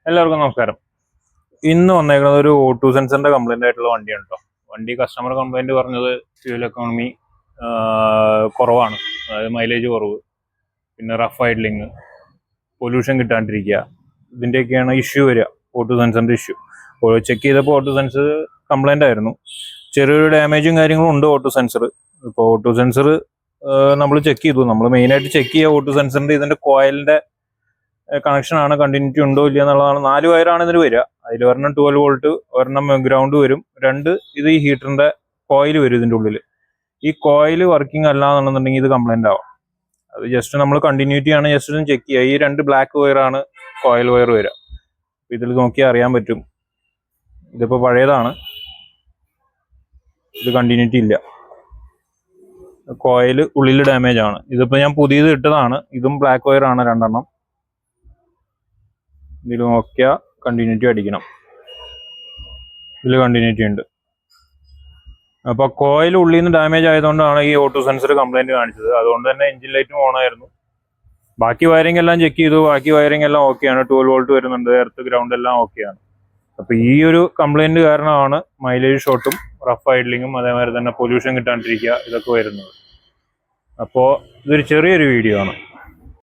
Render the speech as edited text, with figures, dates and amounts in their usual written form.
എല്ലാവർക്കും നമസ്കാരം. ഇന്ന് വന്നേക്കുന്നത് ഒരു O2 സെൻസറിന്റെ കംപ്ലൈന്റ് ആയിട്ടുള്ള വണ്ടിയാണ് കേട്ടോ. വണ്ടി കസ്റ്റമർ കംപ്ലൈന്റ് പറഞ്ഞത് ഫ്യൂൽ എക്കോണമി കുറവാണ്, അതായത് മൈലേജ് കുറവ്, പിന്നെ റഫ് ഐഡ്ലിങ്, പൊല്യൂഷൻ കിട്ടാണ്ടിരിക്കുക, ഇതിൻ്റെയൊക്കെയാണ് ഇഷ്യൂ വരിക. O2 സെൻസറിന്റെ ഇഷ്യൂ ചെക്ക് ചെയ്തപ്പോൾ O2 സെൻസർ കംപ്ലൈന്റ് ആയിരുന്നു. ചെറിയൊരു ഡാമേജും കാര്യങ്ങളും ഉണ്ട് O2 സെൻസർ. ഇപ്പോൾ O2 സെൻസർ നമ്മൾ ചെക്ക് ചെയ്തു. നമ്മൾ മെയിനായിട്ട് ചെക്ക് ചെയ്യുക O2 സെൻസറിന്റെ ഇതിന്റെ കോയിലിന്റെ കണക്ഷൻ ആണ്, കണ്ടിന്യൂറ്റി ഉണ്ടോ ഇല്ല എന്നുള്ളതാണ്. 4 വയറാണ് ഇതിന് വരിക. അതിൽ ഒരെണ്ണം 12 വോൾട്ട്, ഒരെണ്ണം ഗ്രൗണ്ട് വരും, ഇത് ഈ ഹീറ്ററിന്റെ കോയിൽ വരും. ഇതിന്റെ ഉള്ളിൽ ഈ കോയിൽ വർക്കിംഗ് അല്ല എന്നുണ്ടെങ്കിൽ ഇത് കംപ്ലൈന്റ് ആവാം. അത് ജസ്റ്റ് നമ്മൾ കണ്ടിന്യൂറ്റി ആണ് ജസ്റ്റ് ഒന്ന് ചെക്ക് ചെയ്യുക. ഈ 2 ബ്ലാക്ക് വയറാണ് കോയിൽ വയർ വരിക. ഇതിൽ നോക്കിയാൽ അറിയാൻ പറ്റും. ഇതിപ്പോ പഴയതാണ്, ഇത് കണ്ടിന്യൂറ്റി ഇല്ല, കോയിൽ ഉള്ളിൽ ഡാമേജ് ആണ്. ഇതിപ്പോ ഞാൻ പുതിയത് ഇട്ടതാണ്. ഇതും ബ്ലാക്ക് വയർ ആണ്, 2 എണ്ണം. ഇതിൽ നോക്കിയാൽ കണ്ടിന്യൂറ്റി അടിക്കണം, ഇതിൽ കണ്ടിന്യൂറ്റി ഉണ്ട്. അപ്പൊ കോയിൽ ഉള്ളിൽ നിന്ന് ഡാമേജ് ആയതുകൊണ്ടാണ് ഈ O2 സെൻസർ കംപ്ലൈന്റ് കാണിച്ചത്. അതുകൊണ്ട് തന്നെ എഞ്ചിൻ ലൈറ്റും ഓൺ ആയിരുന്നു. ബാക്കി വയറിംഗ് എല്ലാം ചെക്ക് ചെയ്തു, ബാക്കി വയറിംഗ് എല്ലാം ഓക്കെയാണ്. 12 വോൾട്ട് വരുന്നുണ്ട്, എർത്ത് ഗ്രൗണ്ട് എല്ലാം ഓക്കെയാണ്. അപ്പൊ ഈ ഒരു കംപ്ലൈന്റ് കാരണമാണ് മൈലേജ് ഷോട്ടും റഫ് ഐഡ്ലിങ്ങും അതേമാതിരി തന്നെ പൊല്യൂഷൻ കിട്ടാണ്ടിരിക്കുക ഇതൊക്കെ വരുന്നത്. അപ്പോൾ ഇതൊരു ചെറിയൊരു വീഡിയോ ആണ്.